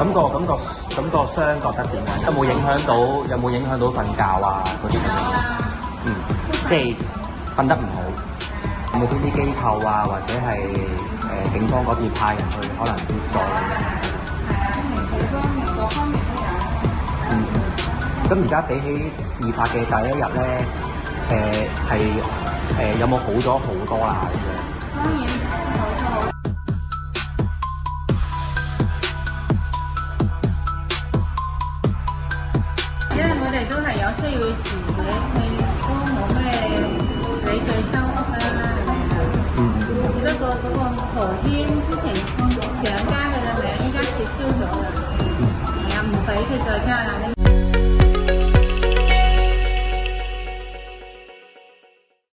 個傷覺得點樣？有冇影響到瞓覺啊嗰啲咁樣？即係瞓得唔好。有冇邊啲機構啊，或者係警方嗰邊派人去可能協助？各方面都有。咁而家比起事發嘅第一日咧，有冇好咗好多啊？咁樣？當然好咗好。因為我哋都係有需要住嘅，佢都冇咩理據收屋啦，係咪啊？只不過嗰個豪軒之前上加佢嘅名，依家撤銷咗啦，係啊，唔俾佢再加啦。